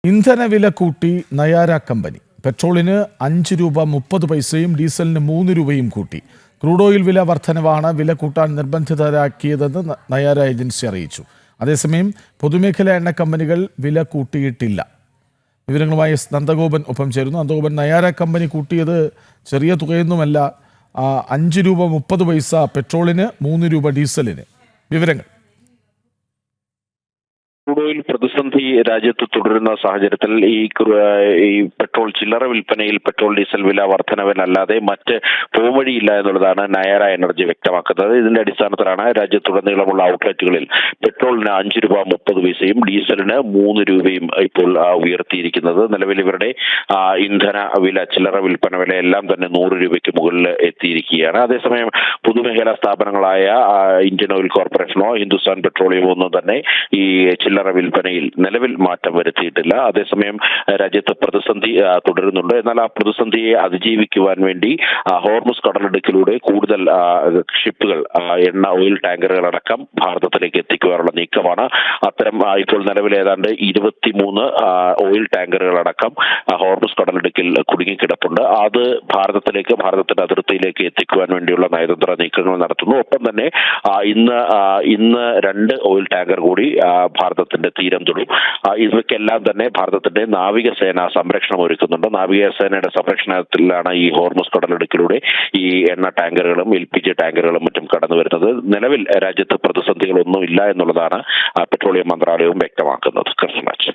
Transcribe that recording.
ഇന്ധനവില കൂട്ടി നയാര കമ്പനി. പെട്രോളിന് 5 രൂപ 30 പൈസയും ഡീസലിന് 3 രൂപയും കൂട്ടി. ക്രൂഡ് ഓയിൽ വില വർധനവാണ് വില കൂട്ടാൻ നിർബന്ധിതരാക്കിയതെന്ന് നയാര ഏജൻസി അറിയിച്ചു. അതേസമയം പൊതുമേഖലാ എണ്ണ കമ്പനികൾ വില കൂട്ടിയിട്ടില്ല. വിവരങ്ങളുമായി നന്ദഗോപൻ ഒപ്പം ചേരുന്നു. നന്ദഗോപൻ, നയാര കമ്പനി കൂട്ടിയത് ചെറിയ തുകയൊന്നുമല്ല. 5 രൂപ 30 പൈസ പെട്രോളിന്, 3 രൂപ ഡീസലിന്. വിവരങ്ങൾ. ക്രൂഡ് ഓയിൽ പ്രതിസന്ധി രാജ്യത്ത് തുടരുന്ന സാഹചര്യത്തിൽ ഈ പെട്രോൾ ചില്ലറ വിൽപ്പനയിൽ പെട്രോൾ ഡീസൽ വില വർധനവിനല്ലാതെ മറ്റ് പോംവഴിയില്ല എന്നുള്ളതാണ് നയാര എനർജി വ്യക്തമാക്കുന്നത്. ഇതിന്റെ അടിസ്ഥാനത്തിലാണ് രാജ്യത്തുടനീളമുള്ള ഔട്ട്ലെറ്റുകളിൽ പെട്രോളിന് 5 രൂപ 30 പൈസയും ഡീസലിന് 3 രൂപയും ഇപ്പോൾ ഉയർത്തിയിരിക്കുന്നത്. നിലവിൽ ഇവരുടെ ഇന്ധന വില, ചില്ലറ വിൽപ്പന വില എല്ലാം തന്നെ 100 രൂപയ്ക്ക് മുകളിൽ എത്തിയിരിക്കുകയാണ്. അതേസമയം പൊതുമേഖലാ സ്ഥാപനങ്ങളായ ഇന്ത്യൻ ഓയിൽ കോർപ്പറേഷനോ ഹിന്ദുസ്ഥാൻ പെട്രോളിയമോ ഒന്നും തന്നെ ഈ ചില്ലറ വിൽപ്പനയിൽ നിലവിൽ മാറ്റം വരുത്തിയിട്ടില്ല. അതേസമയം രാജ്യത്ത് പ്രതിസന്ധി തുടരുന്നുണ്ട്. എന്നാൽ ആ പ്രതിസന്ധിയെ അതിജീവിക്കുവാൻ വേണ്ടി ഹോർമുസ് കടലിടുക്കിലൂടെ കൂടുതൽ ഷിപ്പുകൾ, എണ്ണ ഓയിൽ ടാങ്കറുകളടക്കം ഭാരതത്തിലേക്ക് എത്തിക്കുവാനുള്ള നീക്കമാണ്. അത്തരം ഇപ്പോൾ നിലവിൽ ഏതാണ്ട് 23 ഓയിൽ ടാങ്കറുകളടക്കം ഹോർമുസ് കടലിടുക്കിൽ കുടുങ്ങിക്കിടപ്പുണ്ട്. അത് ഭാരതത്തിന്റെ അതിർത്തിയിലേക്ക് എത്തിക്കുവാൻ വേണ്ടിയുള്ള നയതന്ത്ര നീക്കങ്ങൾ നടത്തുന്നു. ഒപ്പം തന്നെ ഇന്ന് 2 ഓയിൽ ടാങ്കർ കൂടി ഭാരതത്തിന്റെ തീരം തൊടും. ഇവയ്ക്കെല്ലാം തന്നെ ഭാരതത്തിന്റെ നാവികസേന സംരക്ഷണം ഒരുക്കുന്നുണ്ട്. നാവികസേനയുടെ സംരക്ഷണത്തിലാണ് ഈ ഹോർമുസ് കടലിടുക്കിലൂടെ ഈ എണ്ണ ടാങ്കറുകളും LPG ടാങ്കറുകളും മറ്റും കടന്നു വരുന്നത്. നിലവിൽ രാജ്യത്ത് പ്രതിസന്ധികളൊന്നും ഇല്ല എന്നുള്ളതാണ് പെട്രോളിയം മന്ത്രാലയവും വ്യക്തമാക്കുന്നത്. കൃഷ്ണരാജ്.